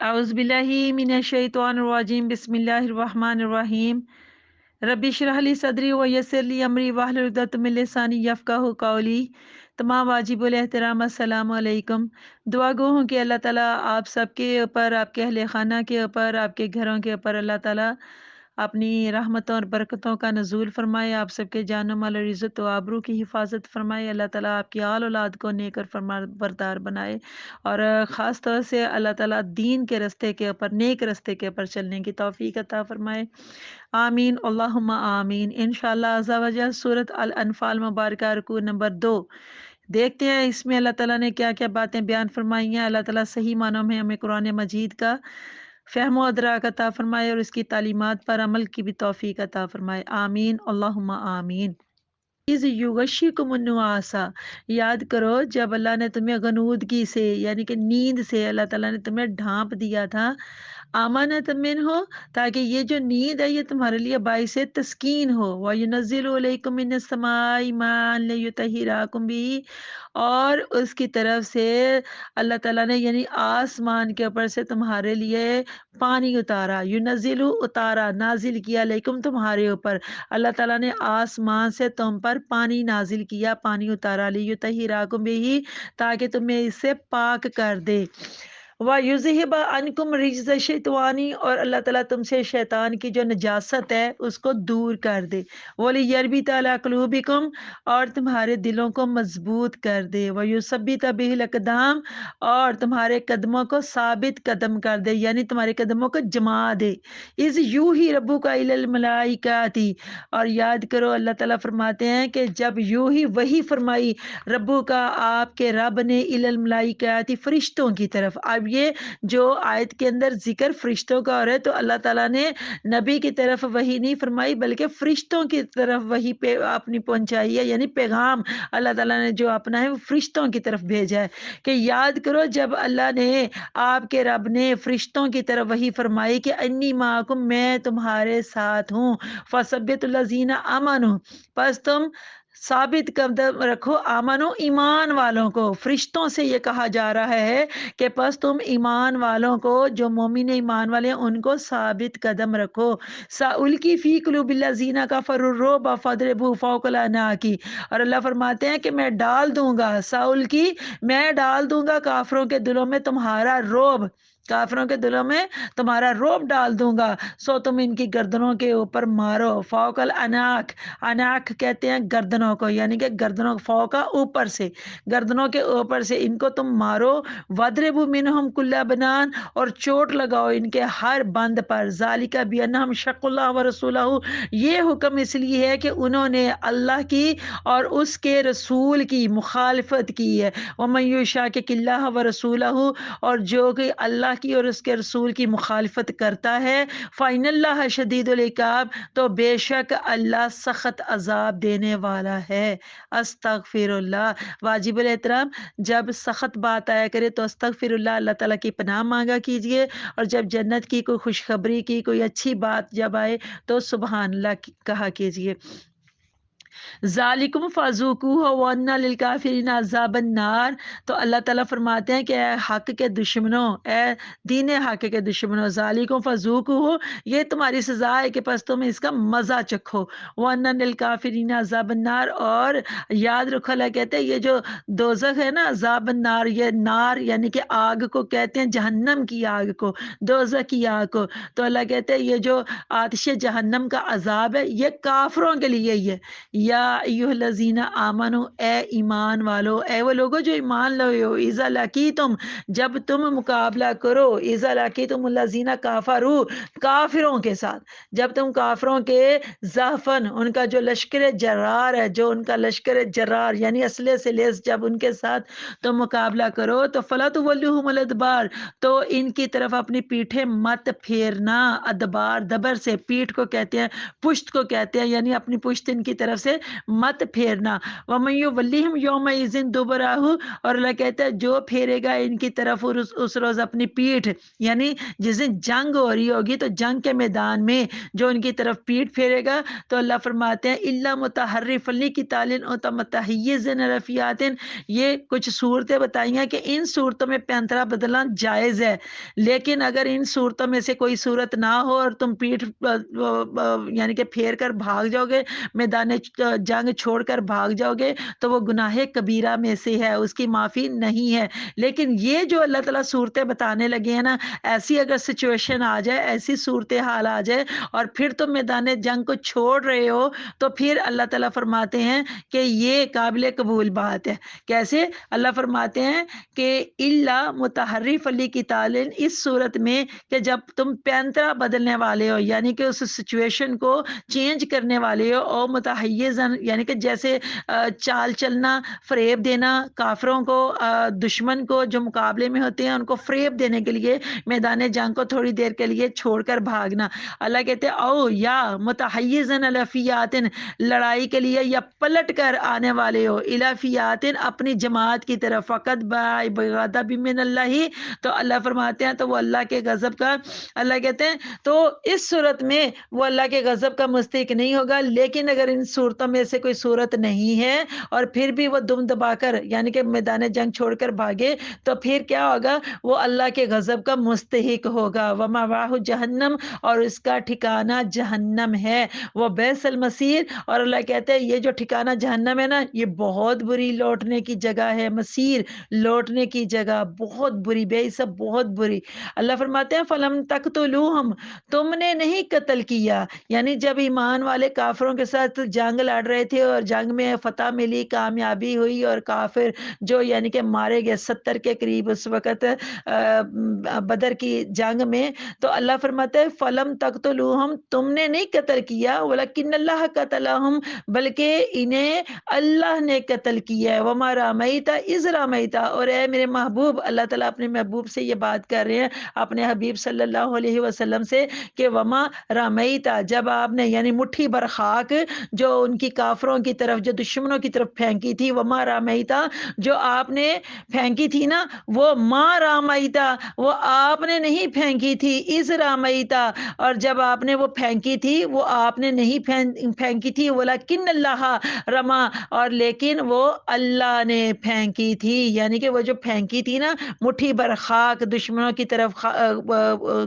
اعوذ باللہ من الشیطان الرجیم بسم اللہ الرحمن الرحیم رب اشرح لی صدری ویسر لی امری واحلل عقدۃ من لسانی یفقہوا قولی۔ تمام واجب الاحترام السلام علیکم۔ دعا گو ہوں کہ اللہ تعالیٰ آپ سب کے اوپر، آپ کے اہل خانہ کے اوپر، آپ کے گھروں کے اوپر اللہ تعالیٰ اپنی رحمتوں اور برکتوں کا نزول فرمائے، آپ سب کے جان و مال اور عزت و آبرو کی حفاظت فرمائے، اللہ تعالیٰ آپ کی آل اولاد کو نیک اور فرما بردار بنائے، اور خاص طور سے اللہ تعالیٰ دین کے رستے کے اوپر، نیک رستے کے اوپر چلنے کی توفیق عطا فرمائے، آمین اللہم آمین۔ انشاءاللہ عز و جل سورۃ الانفال مبارکہ رکوع نمبر 2 دیکھتے ہیں، اس میں اللہ تعالیٰ نے کیا کیا باتیں بیان فرمائی ہیں۔ اللہ تعالیٰ صحیح معنوں میں ہمیں قرآن مجید کا فہم و ادراک عطا فرمائے اور اس کی تعلیمات پر عمل کی بھی توفیق عطا فرمائے، آمین اللہم آمین۔ از یغشکم النعاسا، یاد کرو جب اللہ نے تمہیں غنودگی سے یعنی کہ نیند سے اللہ تعالیٰ نے تمہیں ڈھانپ دیا تھا، امانت من ہو، تاکہ یہ جو نیند ہے یہ تمہارے لیے باعث تسکین ہو، وَيُنَزِّلُ عَلَيْكُم مِّنَ السَّمَاءِ مَاءً لِيُطَهِّرَكُم بِهِ، اور اس کی طرف سے اللہ تعالیٰ نے یعنی آسمان کے اوپر سے تمہارے لیے پانی اتارا، یُنَزِّلُ اتارا، نازل کیا، علیکم تمہارے اوپر، اللہ تعالیٰ نے آسمان سے تم پر پانی نازل کیا، پانی اتارا، لِيُطَهِّرَكُم بِهِ، تاکہ تمہیں اس سے پاک کر دے، وَيُذْهِبَ عَنْكُمْ رِجْزَ الشَّيْطَانِ، اور اللہ تعالیٰ تم سے شیطان کی جو نجاست ہے اس کو دور کر دے، وَلِيَرْبِطَ عَلَىٰ قُلُوبِكُمْ، اور تمہارے دلوں کو مضبوط کر دے، وَيُثَبِّتَ بِهِ الْأَقْدَامَ، اور تمہارے قدموں کو ثابت قدم کر دے، یعنی تمہارے قدموں کو جما دے، اِذْ یوحی ربک الی الملائکۃ، اور یاد کرو اللہ تعالیٰ فرماتے ہیں کہ جب یوحی وحی فرمائی ربو کا آپ کے رب نے الی الملائکۃ فرشتوں کی طرف، اب یہ جو آیت کے اندر ذکر فرشتوں کا ہو رہا ہے تو اللہ تعالیٰ نے نبی کی طرف وحی نہیں فرمائی بلکہ فرشتوں کی طرف وحی پہ اپنی پہنچائی ہے، یعنی پیغام اللہ تعالیٰ نے جو اپنا ہے وہ فرشتوں کی طرف بھیجا ہے، کہ یاد کرو جب اللہ نے آپ کے رب نے فرشتوں کی طرف وحی فرمائی کہ انی معکم، میں تمہارے ساتھ ہوں، فثبت الذین آمنوا، پس تم ثابت قدم رکھو، آمنو ایمان والوں کو، فرشتوں سے یہ کہا جا رہا ہے کہ پس تم ایمان والوں کو، جو مومن ایمان والے ہیں ان کو ثابت قدم رکھو، سألقی فی قلوب الذین کفروا الرعب فاضربوا فوق الاعناق، اور اللہ فرماتے ہیں کہ میں ڈال دوں گا، سألقی میں ڈال دوں گا کافروں کے دلوں میں تمہارا رعب، کافروں کے دلوں میں تمہارا رعب ڈال دوں گا، سو تم ان کی گردنوں کے اوپر مارو، فوق العناق، عناق کہتے ہیں گردنوں کو، یعنی کہ گردنوں فوقا اوپر سے، گردنوں کے اوپر سے ان کو تم مارو، وَاضْرِبُوا مِنْهُمْ كُلَّ بَنَانٍ، اور چوٹ لگاؤ ان کے ہر بند پر، ذَلِكَ بِأَنَّهُمْ شَقُّوا اللَّهَ وَرَسُولَهُ، یہ حکم اس لیے ہے کہ انہوں نے اللہ کی اور اس کے رسول کی مخالفت کی ہے، وَمَن يُشَاقِقِ اللَّهَ وَرَسُولَهُ، اور جو کہ اللہ کی اور اس کے رسول کی مخالفت کرتا ہے، فَإِنَّ اللَّهَ شَدِيدُ الْعِقَابِ، تو بے شک اللہ سخت عذاب دینے والا ہے، استغفر اللہ، واجب الاحترام جب سخت بات آیا کرے تو استغفر اللہ، اللہ تعالیٰ کی پناہ مانگا کیجئے، اور جب جنت کی کوئی خوشخبری کی کوئی اچھی بات جب آئے تو سبحان اللہ کہا کیجئے، ذالکم فذوقوہ وان للکافرین عذاب النار، تو اللہ تعالیٰ فرماتے ہیں کہ اے حق کے دشمنوں، اے دین حق کے دشمنوں، ذالکم فذوقوہ، یہ تمہاری سزا ہے کہ پس تم اس کا مزہ چکھو، وان للکافرین عذاب النار، اور یاد رکھو اللہ کہتے ہیں یہ جو دوزخ ہے نا، عذاب النار، یہ نار یعنی کہ آگ کو کہتے ہیں، جہنم کی آگ کو، دوزخ کی آگ کو، تو اللہ کہتے ہیں یہ جو آتش جہنم کا عذاب ہے یہ کافروں کے لیے ہی ہے، یا ایھا الذین آمنو، اے ایمان والو، اے وہ لوگو جو ایمان لائے ہو، اذا لقیتم، جب تم مقابلہ کرو، اذا لقیتم الذین کفروا، کافروں کے ساتھ، جب تم کافروں کے زحفن، ان کا جو لشکر جرار ہے، جو ان کا لشکر جرار یعنی اسلحے سے لیس، جب ان کے ساتھ تم مقابلہ کرو تو فلا تولوہم الادبار، تو ان کی طرف اپنی پیٹھیں مت پھیرنا، ادبار دبر سے، پیٹھ کو کہتے ہیں، پشت کو کہتے ہیں، یعنی اپنی پشت ان کی طرف سے سے مت پھیرنا۔ وَمَن يُوَلِّهِمْ يَوْمَئِذٍ دُبُرَهُ، اور اللہ کہتا ہے جو پھیرے گا ان کی طرف اس روز اپنی پیٹھ، یعنی جس دن جنگ ہو رہی ہوگی تو جنگ کے میدان میں جو ان کی طرف پیٹھ پھیرے گا، تو اللہ فرماتے ہیں اِلَّا مُتَحَرِّفًا لِقِتَالٍ أَوْ مُتَحَيِّزًا إِلَىٰ فِئَةٍ، یہ کچھ صورتیں بتائی ہیں کہ ان صورتوں میں پینترا بدلنا جائز ہے، لیکن اگر ان صورتوں میں سے کوئی صورت نہ ہو اور تم پیٹھ یعنی کہ پھیر کر بھاگ جاؤ گے، میدان جنگ چھوڑ کر بھاگ جاؤ گے، تو وہ گناہ کبیرہ میں سے ہے، اس کی معافی نہیں ہے۔ لیکن یہ جو اللہ تعالیٰ صورتیں بتانے لگے ہیں نا، ایسی اگر سچویشن آ جائے، ایسی صورتحال آ جائے اور پھر تم میدان جنگ کو چھوڑ رہے ہو، تو پھر اللہ تعالیٰ فرماتے ہیں کہ یہ قابل قبول بات ہے۔ کیسے؟ اللہ فرماتے ہیں کہ اللہ متحرف علی کی تعلن، اس صورت میں کہ جب تم پینترا بدلنے والے ہو، یعنی کہ اس سچویشن کو چینج کرنے والے ہو، اور متحیزن یعنی کہ جیسے چال چلنا، فریب دینا کافروں کو، دشمن کو جو مقابلے میں ہوتے ہیں ان کو فریب دینے کے لیے میدان جنگ کو تھوڑی دیر کے لیے چھوڑ کر بھاگنا۔ اللہ کہتے ہیں او یا متحیزن الی فیاتن، لڑائی کے لیے یا پلٹ کر آنے والے ہو، الی فیاتن اپنی جماعت کی طرف، فقط بغضب من اللہ، تو اللہ فرماتے ہیں تو وہ اللہ کے غضب کا، اللہ کہتے ہیں تو اس صورت میں وہ اللہ کے غضب کا مستحق نہیں ہوگا۔ لیکن اگر ان صورتوں میں سے کوئی صورت نہیں ہے اور پھر بھی وہ دم دبا کر یعنی کہ میدان جنگ چھوڑ کر بھاگے، تو پھر کیا ہوگا؟ وہ اللہ کے غضب کا مستحق ہوگا۔ وَمَأْوَاهُ جہنم، اور اس کا ٹھکانہ جہنم ہے، وہ بئس المصیر، اور اللہ کہتے ہیں یہ جو ٹھکانہ جہنم ہے نا، یہ بہت بری لوٹنے کی جگہ ہے، مصیر لوٹنے کی جگہ بہت بری، بئس بہت بری۔ اللہ فرماتے ہیں فَلَمْ تَقْتُلُوهُمْ، تم نے نہیں قتل کیا، یعنی جب ایمان والے کافروں کے ساتھ جنگ لڑ رہے تھے اور جنگ میں فتح ملی، کامیابی ہوئی، اور کافر جو یعنی کہ مارے گئے 70 کے قریب اس وقت بدر کی جنگ میں، تو اللہ فرماتا ہے فَلَمْ تَقْتُلُوهُمْ، تم نے نہیں قتل کیا، وَلَكِنَّ اللَّهَ قَتَلَهُمْ، بلکہ انہیں اللہ نے قتل کیا ہے۔ وَمَا رَمَيْتَ إِذْ رَمَيْتَ، اور اے میرے محبوب، اللہ تعالیٰ اپنے محبوب سے یہ بات کر رہے ہیں، اپنے حبیب صلی اللہ علیہ وسلم سے، کہ وما رمیتا، جب آپ نے یعنی مٹھی بر خاک جو ان کی کافروں کی طرف، جو دشمنوں کی طرف پھینکی تھی، وما رمیتا، جو آپ نے پھینکی تھی نا، وہ ما رمیتا، وہ آپ نے نہیں پھینکی تھی، از رمیتا، اور جب آپ نے وہ پھینکی تھی وہ آپ نے نہیں پھینکی تھی، ولیکن اللہ رما، اور لیکن وہ اللہ نے پھینکی تھی، یعنی کہ وہ جو پھینکی تھی نا مٹھی بر خاک دشمنوں کی طرف،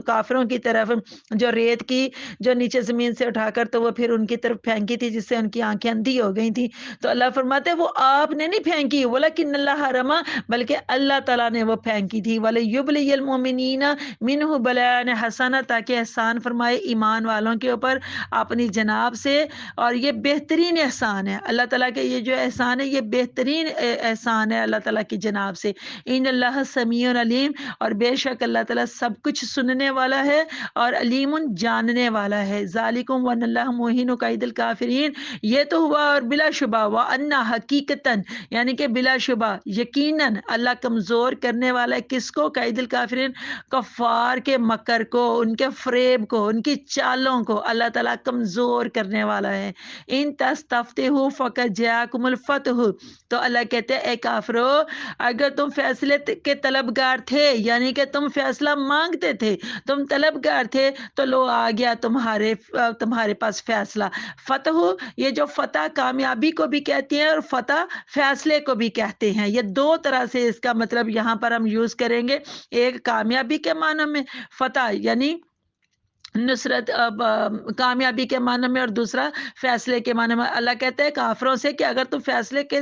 کافروں کی طرف، جو ریت کی جو نیچے زمین سے اٹھا کر تو وہ پھر ان کی طرف پھینکی تھی، جس سے ان کی آنکھیں اندھی ہو گئی تھی، تو اللہ فرماتے ہیں وہ آپ نے نہیں پھینکی، ولیکن اللہ رما، بلکہ اللہ تعالیٰ نے وہ پھینکی تھی، وَلِيُبْلِيَ الْمُؤْمِنِينَ مِنْهُ بَلَاءً حَسَنًا، تاکہ احسان فرمائے ایمان والوں کے اوپر اپنی جناب سے، اور یہ بہترین احسان ہے اللہ تعالیٰ کے، یہ جو احسان ہے یہ بہترین احسان ہے اللہ تعالیٰ کی جناب سے۔ ان اللہ سمیع علیم، اور بے شک اللہ تعالیٰ سب کچھ سننے والا ہے اور علیم جاننے والا ہے۔ ذالکم وان اللہ موہن کید الکافرین، یہ تو ہوا، اور بلا شبہ وانا حقیقتاً، یعنی کہ بلا شبہ یقیناً اللہ کمزور کرنے والا ہے کس کو؟ کید الکافرین، کفار کے مکر کو، ان کے فریب کو، ان کی چالوں کو اللہ تعالیٰ کمزور کرنے والا ہے۔ ان تستفتحوا فقد جاءکم الفتح، تو اللہ کہتے ہیں اے کافرو، اگر تم فیصلے کے طلبگار تھے، یعنی کہ تم فیصلہ مانگتے تھے، تم طلبگار تھے، تو لو آ گیا تمہارے پاس فیصلہ۔ فتح، یہ جو فتح کامیابی کو بھی کہتے ہیں اور فتح فیصلے کو بھی کہتے ہیں، یہ دو طرح سے اس کا مطلب یہاں پر ہم یوز کریں گے، ایک کامیابی کے معنی میں فتح یعنی نصرت، کامیابی کے معنی میں، اور دوسرا فیصلے کے معنی میں۔ اللہ کہتے ہیں کافروں سے کہ اگر تم فیصلے کے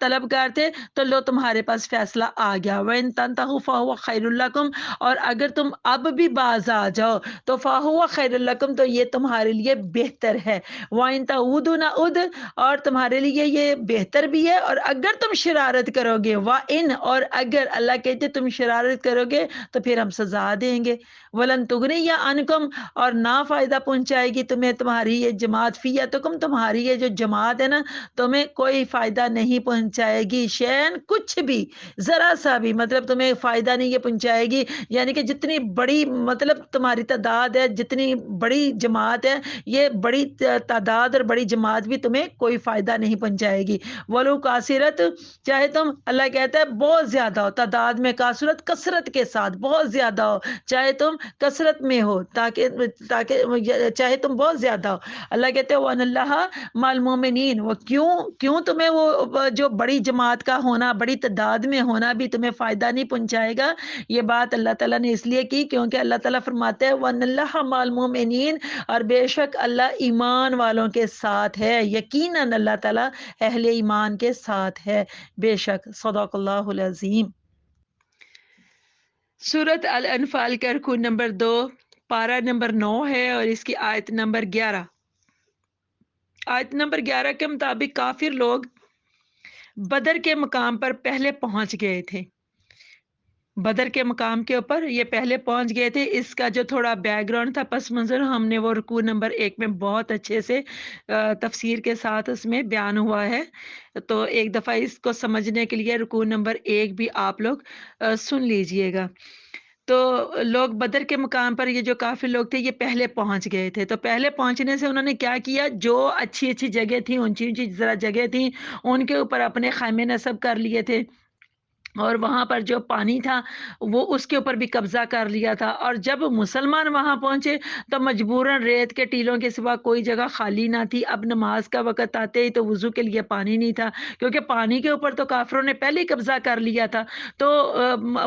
طلبگار تھے تو لو تمہارے پاس فیصلہ آ گیا۔ وَإِن تَنْتَهُوا فَهُوَ خَيْرٌ لَكُمْ، اور اگر تم اب بھی باز آ جاؤ تو فَهُوَ خَيْرٌ لَكُمْ، تو یہ تمہارے لیے بہتر ہے۔ وَإِن تَعُودُوا نَعُدْ، اور تمہارے لیے یہ بہتر بھی ہے، اور اگر تم شرارت کرو گے، وَإِن، اور اگر اللہ کہتے تم شرارت کرو گے تو پھر ہم سزا دیں گے۔ وَلَن تُغْنِيَ عَنْكُمْ، تم اور نہ فائدہ پہنچائے گی تمہیں تمہاری یہ جماعت، فیتکم تمہاری یہ جو جماعت ہے نا تمہیں کوئی فائدہ نہیں پہنچائے گی، شین کچھ بھی، ذرا سا بھی، مطلب تمہیں فائدہ نہیں یہ پہنچائے گی، یعنی کہ جتنی بڑی مطلب تمہاری تعداد ہے، جتنی بڑی جماعت ہے، یہ بڑی تعداد اور بڑی جماعت بھی تمہیں کوئی فائدہ نہیں پہنچائے گی، ولو کثرت، چاہے تم، اللہ کہتا ہے بہت زیادہ ہو، تعداد میں کثرت، کثرت کے ساتھ بہت زیادہ ہو، چاہے تم کثرت میں ہو، تاکہ چاہے تم بہت زیادہ ہو، اللہ کہتے ہیں وَأَنَّ اللَّهَ مَعَ الْمُؤْمِنِينَ، وہ کیوں تمہیں وہ جو بڑی جماعت کا ہونا، بڑی تعداد میں ہونا بھی تمہیں فائدہ نہیں پہنچائے گا، یہ بات اللہ تعالیٰ نے اس لیے کی کیونکہ اللہ تعالیٰ فرماتے ہیں وَأَنَّ اللَّهَ مَعَ الْمُؤْمِنِينَ، اور بے شک اللہ ایمان والوں کے ساتھ ہے، یقیناً اللہ تعالیٰ اہل ایمان کے ساتھ ہے، بے شک، صدق اللہ العظیم۔ سورت الانفال کا رکوع نمبر 2، پارہ نمبر 9 ہے اور اس کی آیت نمبر 11۔ آیت نمبر 11 کے مطابق کافر لوگ بدر کے مقام پر پہلے پہنچ گئے تھے، بدر کے مقام کے اوپر یہ پہلے پہنچ گئے تھے۔ اس کا جو تھوڑا بیک گراؤنڈ تھا، پس منظر، ہم نے وہ رکوع نمبر 1 میں بہت اچھے سے تفسیر کے ساتھ اس میں بیان ہوا ہے، تو ایک دفعہ اس کو سمجھنے کے لیے رکوع نمبر 1 بھی آپ لوگ سن لیجئے گا۔ تو لوگ بدر کے مقام پر یہ جو کافر لوگ تھے یہ پہلے پہنچ گئے تھے، تو پہلے پہنچنے سے انہوں نے کیا کیا، جو اچھی اچھی جگہ تھیں، اونچی اونچی ذرا جگہ تھیں، ان کے اوپر اپنے خیمے نصب کر لیے تھے، اور وہاں پر جو پانی تھا وہ اس کے اوپر بھی قبضہ کر لیا تھا، اور جب مسلمان وہاں پہنچے تو مجبوراً ریت کے ٹیلوں کے سوا کوئی جگہ خالی نہ تھی۔ اب نماز کا وقت آتے ہی تو وضو کے لیے پانی نہیں تھا، کیونکہ پانی کے اوپر تو کافروں نے پہلے ہی قبضہ کر لیا تھا، تو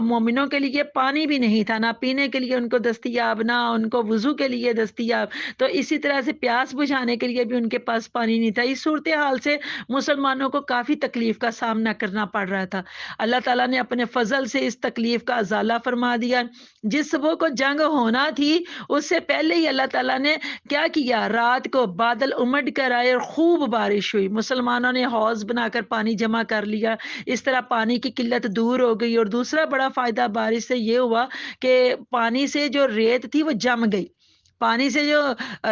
مومنوں کے لیے پانی بھی نہیں تھا، نہ پینے کے لیے ان کو دستیاب، نہ ان کو وضو کے لیے دستیاب، تو اسی طرح سے پیاس بجھانے کے لیے بھی ان کے پاس پانی نہیں تھا۔ اس صورتحال سے مسلمانوں کو کافی تکلیف کا سامنا کرنا پڑ رہا تھا۔ اللہ تعالیٰ نے اپنے فضل سے اس تکلیف کا ازالہ فرما دیا۔ جس صبح کو جنگ ہونا تھی اس سے پہلے ہی اللہ تعالیٰ نے کیا کیا، رات کو بادل امڈ کر آئے اور خوب بارش ہوئی، مسلمانوں نے حوض بنا کر پانی جمع کر لیا، اس طرح پانی کی قلت دور ہو گئی۔ اور دوسرا بڑا فائدہ بارش سے یہ ہوا کہ پانی سے جو ریت تھی وہ جم گئی، پانی سے جو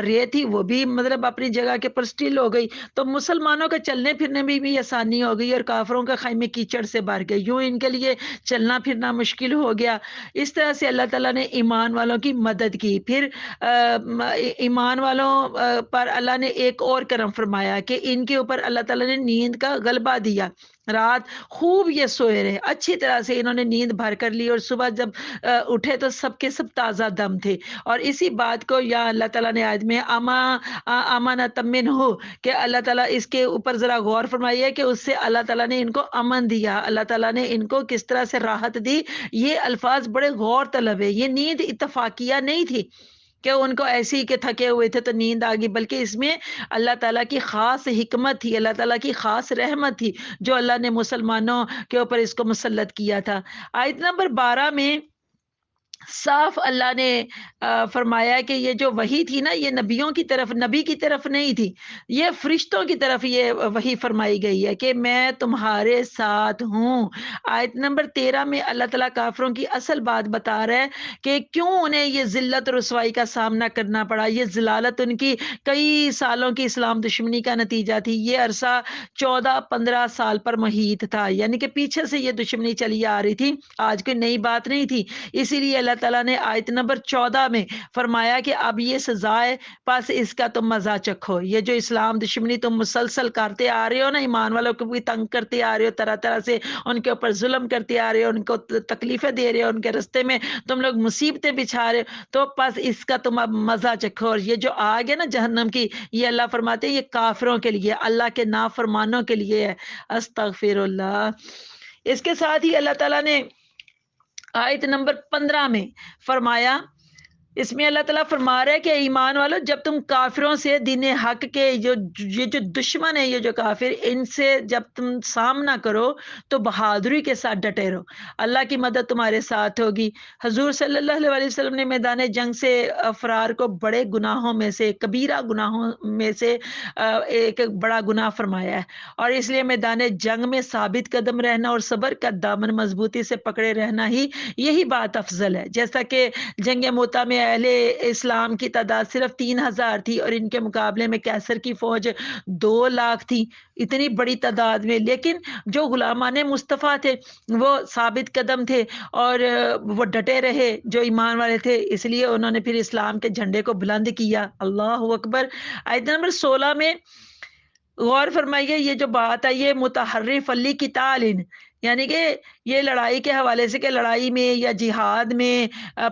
ریت تھی وہ بھی مطلب اپنی جگہ کے پر سٹل ہو گئی، تو مسلمانوں کے چلنے پھرنے میں بھی آسانی ہو گئی، اور کافروں کا خیمے کیچڑ سے بھر گئے، یوں ان کے لیے چلنا پھرنا مشکل ہو گیا۔ اس طرح سے اللہ تعالیٰ نے ایمان والوں کی مدد کی۔ پھر ایمان والوں پر اللہ نے ایک اور کرم فرمایا کہ ان کے اوپر اللہ تعالیٰ نے نیند کا غلبہ دیا، رات خوب یہ سوئے رہے، اچھی طرح سے انہوں نے نیند بھر کر لی، اور صبح جب اٹھے تو سب کے سب تازہ دم تھے۔ اور اسی بات کو یا اللہ تعالیٰ نے آیت میں امانۃ منہ، کہ اللہ تعالیٰ اس کے اوپر ذرا غور فرمائیے کہ اس سے اللہ تعالیٰ نے ان کو امن دیا، اللہ تعالیٰ نے ان کو کس طرح سے راحت دی۔ یہ الفاظ بڑے غور طلب ہے، یہ نیند اتفاقیہ نہیں تھی کہ ان کو ایسے ہی کہ تھکے ہوئے تھے تو نیند آ گئی، بلکہ اس میں اللہ تعالیٰ کی خاص حکمت تھی، اللہ تعالیٰ کی خاص رحمت تھی جو اللہ نے مسلمانوں کے اوپر اس کو مسلط کیا تھا۔ آیت نمبر 12 میں صاف اللہ نے فرمایا کہ یہ جو وحی تھی نا، یہ نبیوں کی طرف، نبی کی طرف نہیں تھی، یہ فرشتوں کی طرف یہ وحی فرمائی گئی ہے کہ میں تمہارے ساتھ ہوں۔ آیت نمبر 13 میں اللہ تعالیٰ کافروں کی اصل بات بتا رہا ہے کہ کیوں انہیں یہ ذلت اور رسوائی کا سامنا کرنا پڑا۔ یہ ذلالت ان کی کئی سالوں کی اسلام دشمنی کا نتیجہ تھی، یہ عرصہ 14-15 سال پر محیط تھا، یعنی کہ پیچھے سے یہ دشمنی چلی آ رہی تھی، آج کوئی نئی بات نہیں تھی۔ اسی لیے اللہ تعالیٰ نے آیت نمبر 14 میں فرمایا کہ اب یہ سزا ہے، پس اس کا تم مزہ چکھو۔ یہ جو اسلام دشمنی تم مسلسل کرتے آ رہے ہو نا، ایمان والوں کو بھی تنگ کرتے آ رہے ہو، طرح طرح سے ان کے اوپر ظلم کرتے آ رہے ہو، ان کو تکلیفیں دے رہے ہو، ان کے رستے میں تم لوگ مصیبتیں بچھا رہے ہو، تو پس اس کا تم اب مزہ چکھو۔ اور یہ جو آگ ہے نا جہنم کی، یہ اللہ فرماتے ہیں یہ کافروں کے لیے، اللہ کے نافرمانوں کے لیے ہے۔ استغفر اللہ۔ اس کے ساتھ ہی اللہ تعالیٰ نے آیت نمبر 15 میں فرمایا، اس میں اللہ تعالیٰ فرما رہا ہے کہ ایمان والو، جب تم کافروں سے دین حق کے یہ جو دشمن ہے، یہ جو کافر، ان سے جب تم سامنا کرو تو بہادری کے ساتھ ڈٹے رہو، اللہ کی مدد تمہارے ساتھ ہوگی۔ حضور صلی اللہ علیہ وسلم نے میدان جنگ سے فرار کو بڑے گناہوں میں سے، کبیرہ گناہوں میں سے ایک بڑا گناہ فرمایا ہے، اور اس لیے میدان جنگ میں ثابت قدم رہنا اور صبر کا دامن مضبوطی سے پکڑے رہنا ہی یہی بات افضل ہے۔ جیسا کہ جنگ موتا میں پہلے اسلام کی تعداد صرف 3,000 تھی اور ان کے مقابلے میں کیسر کی فوج 2 لاکھ تھی، اتنی بڑی تعداد میں، لیکن جو غلامان مصطفیٰ تھے وہ ثابت قدم تھے اور وہ ڈٹے رہے جو ایمان والے تھے، اس لیے انہوں نے پھر اسلام کے جھنڈے کو بلند کیا۔ اللہ اکبر۔ آیت نمبر 16 میں غور فرمائیے، یہ جو بات ہے یہ متحرف علی قتال، یعنی کہ یہ لڑائی کے حوالے سے کہ لڑائی میں یا جہاد میں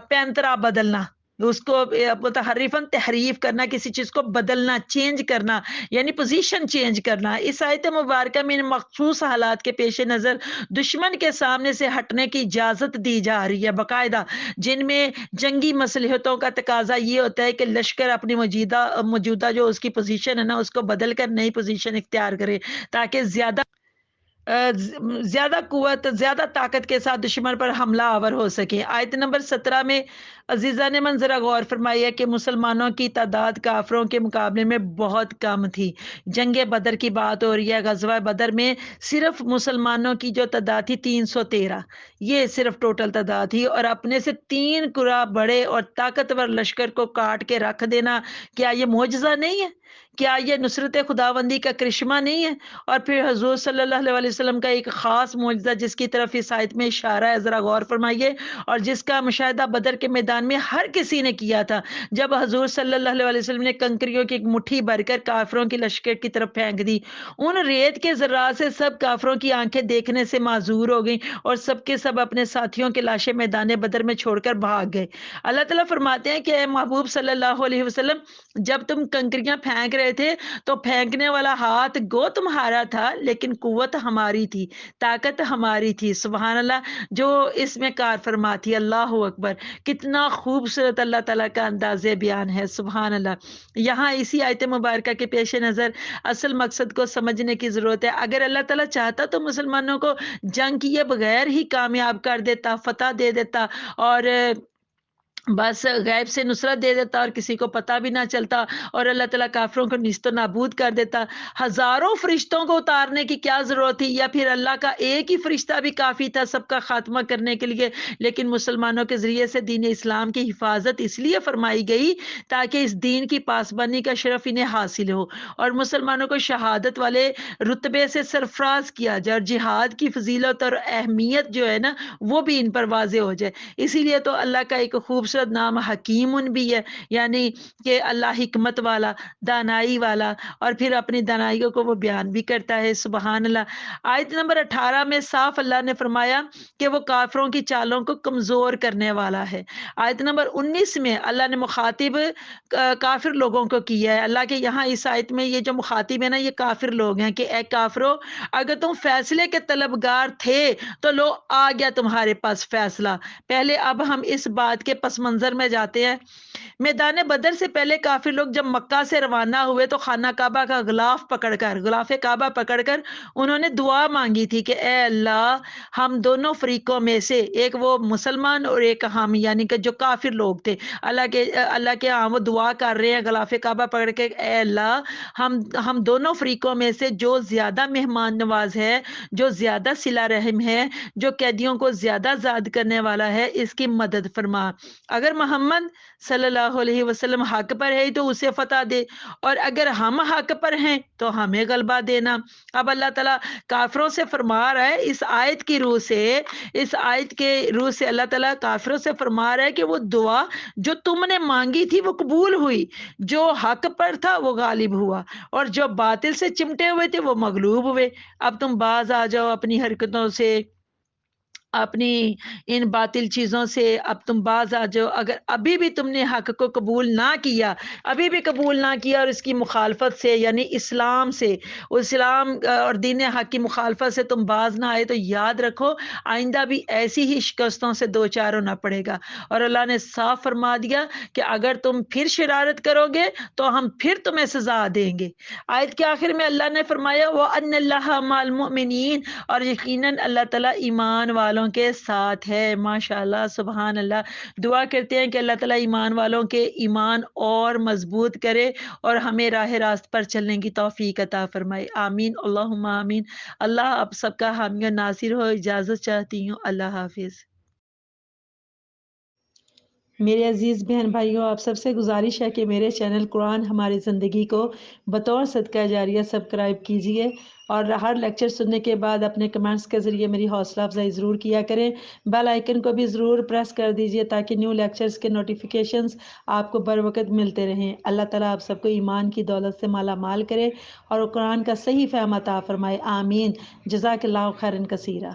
پینترا بدلنا، اس کو متحرفن تحریف کرنا، کسی چیز کو بدلنا، چینج کرنا، یعنی پوزیشن چینج کرنا۔ اس آیت مبارکہ میں ان مخصوص حالات کے پیش نظر دشمن کے سامنے سے ہٹنے کی اجازت دی جا رہی ہے باقاعدہ، جن میں جنگی مصلحتوں کا تقاضا یہ ہوتا ہے کہ لشکر اپنی موجودہ جو اس کی پوزیشن ہے نا اس کو بدل کر نئی پوزیشن اختیار کرے تاکہ زیادہ قوت، زیادہ طاقت کے ساتھ دشمن پر حملہ آور ہو سکے۔ آیت نمبر 17 میں عزیزہ نے ذرا غور فرمایا کہ مسلمانوں کی تعداد کافروں کے مقابلے میں بہت کم تھی۔ جنگ بدر کی بات ہو رہی ہے، غزوہ بدر میں صرف مسلمانوں کی جو تعداد تھی 313، یہ صرف ٹوٹل تعداد تھی، اور اپنے سے 3 گنا بڑے اور طاقتور لشکر کو کاٹ کے رکھ دینا، کیا یہ معجزہ نہیں ہے؟ کیا یہ نصرت خداوندی کا کرشمہ نہیں ہے؟ اور پھر حضور صلی اللہ علیہ وسلم کا ایک خاص معجزہ جس کی طرف اس آیت میں اشارہ ہے، ذرا غور فرمائیے، اور جس کا مشاہدہ بدر کے میدان میں ہر کسی نے کیا تھا، جب حضور صلی اللہ علیہ وسلم نے کنکریوں کی ایک مٹھی بھر کر کافروں کی لشکر کی طرف پھینک دی، ان ریت کے ذرات سے سب کافروں کی آنکھیں دیکھنے سے معذور ہو گئیں اور سب کے سب اپنے ساتھیوں کے لاشیں میدان بدر میں چھوڑ کر بھاگ گئے۔ اللہ تعالیٰ فرماتے ہیں کہ اے محبوب صلی اللہ علیہ وسلم، جب تم کنکریاں پھینک رہے تھے تو پھینکنے والا ہاتھ گو تمہارا تھا، لیکن قوت ہماری تھی، طاقت ہماری تھی۔ سبحان اللہ، جو اس میں کار فرما تھی۔ اللہ اکبر، کتنا خوبصورت اللہ تعالیٰ کا انداز بیان ہے۔ سبحان اللہ۔ یہاں اسی آیت مبارکہ کے پیش نظر اصل مقصد کو سمجھنے کی ضرورت ہے۔ اگر اللہ تعالیٰ چاہتا تو مسلمانوں کو جنگ کیے بغیر ہی کامیاب کر دیتا، فتح دے دیتا، اور بس غیب سے نصرت دے دیتا اور کسی کو پتہ بھی نہ چلتا، اور اللہ تعالیٰ کافروں کو نیست و نابود کر دیتا۔ ہزاروں فرشتوں کو اتارنے کی کیا ضرورت تھی، یا پھر اللہ کا ایک ہی فرشتہ بھی کافی تھا سب کا خاتمہ کرنے کے لیے۔ لیکن مسلمانوں کے ذریعے سے دین اسلام کی حفاظت اس لیے فرمائی گئی تاکہ اس دین کی پاسبانی کا شرف انہیں حاصل ہو اور مسلمانوں کو شہادت والے رتبے سے سرفراز کیا جائے، اور جہاد کی فضیلت اور اہمیت جو ہے نا وہ بھی ان پر واضح ہو جائے۔ اسی لیے تو اللہ کا ایک خوبصورت نام حکیم بھی ہے، یعنی کہ اللہ حکمت والا، دانائی والا، اور پھر اپنی دانائی کو وہ بیان بھی کرتا ہے۔ سبحان اللہ۔ آیت نمبر 18 میں صاف اللہ نے فرمایا کہ وہ کافروں کی چالوں کو کمزور کرنے والا ہے۔ آیت نمبر 19 میں اللہ نے مخاطب کافر لوگوں کو کیا ہے۔ اللہ کے یہاں اس آیت میں یہ جو مخاطب ہے نا یہ کافر لوگ ہیں کہ اے کافرو، اگر تم فیصلے کے طلبگار تھے تو لو آ گیا تمہارے پاس فیصلہ۔ پہلے اب ہم اس بات کے پس منظر میں جاتے ہیں۔ میدان بدر سے پہلے کافر لوگ جب مکہ سے روانہ ہوئے تو خانہ کعبہ کا غلاف کعبہ پکڑ کر انہوں نے دعا مانگی تھی کہ اے اللہ، ہم دونوں فریقوں میں سے ایک وہ مسلمان اور ایک ہم، یعنی کہ جو کافر لوگ تھے، اللہ کے ہاں وہ دعا کر رہے ہیں غلاف کعبہ پکڑ کے، اے اللہ، ہم دونوں فریقوں میں سے جو زیادہ مہمان نواز ہے، جو زیادہ صلہ رحم ہے، جو قیدیوں کو زیادہ آزاد کرنے والا ہے، اس کی مدد فرما۔ اگر محمد صلی اللہ علیہ وسلم حق پر ہے تو اسے فتح دے، اور اگر ہم حق پر ہیں تو ہمیں غلبہ دینا۔ اب اللہ تعالیٰ کافروں سے فرما رہا ہے اس آیت کے روح سے اللہ تعالیٰ کافروں سے فرما رہا ہے کہ وہ دعا جو تم نے مانگی تھی وہ قبول ہوئی، جو حق پر تھا وہ غالب ہوا، اور جو باطل سے چمٹے ہوئے تھے وہ مغلوب ہوئے۔ اب تم باز آ جاؤ اپنی حرکتوں سے، اپنی ان باطل چیزوں سے اب تم باز آ جاؤ۔ اگر ابھی بھی تم نے حق کو قبول نہ کیا، اور اس کی مخالفت سے، یعنی اسلام اور دین حق کی مخالفت سے تم باز نہ آئے، تو یاد رکھو آئندہ بھی ایسی ہی شکستوں سے دو چار ہونا پڑے گا۔ اور اللہ نے صاف فرما دیا کہ اگر تم پھر شرارت کرو گے تو ہم پھر تمہیں سزا دیں گے۔ آیت کے آخر میں اللہ نے فرمایا وَأَنَّ اللَّهَ مَعَ الْمُؤْمِنِينَ، اور یقیناً اللہ تعالیٰ ایمان والوں کے ساتھ ہے۔ ماشاءاللہ، سبحان اللہ۔ دعا کرتے ہیں کہ اللہ تعالیٰ ایمان والوں کے ایمان اور مضبوط کرے اور ہمیں راہ راست پر چلنے کی توفیق عطا فرمائے۔ آمین، اللہم آمین۔ اللہ آپ سب کا حامی و ناصر ہو۔ اجازت چاہتی ہوں، اللہ حافظ۔ میرے عزیز بہن بھائیوں، آپ سب سے گزارش ہے کہ میرے چینل قرآن ہماری زندگی کو بطور صدقہ جاریہ سبسکرائب کیجئے، اور ہر لیکچر سننے کے بعد اپنے کمنٹس کے ذریعے میری حوصلہ افزائی ضرور کیا کریں۔ بیل آئیکن کو بھی ضرور پریس کر دیجئے تاکہ نیو لیکچرز کے نوٹیفیکیشنز آپ کو بر وقت ملتے رہیں۔ اللہ تعالیٰ آپ سب کو ایمان کی دولت سے مالا مال کرے اور قرآن کا صحیح فہم عطا فرمائے، آمین۔ جزاک اللہ خیرن کثیرہ۔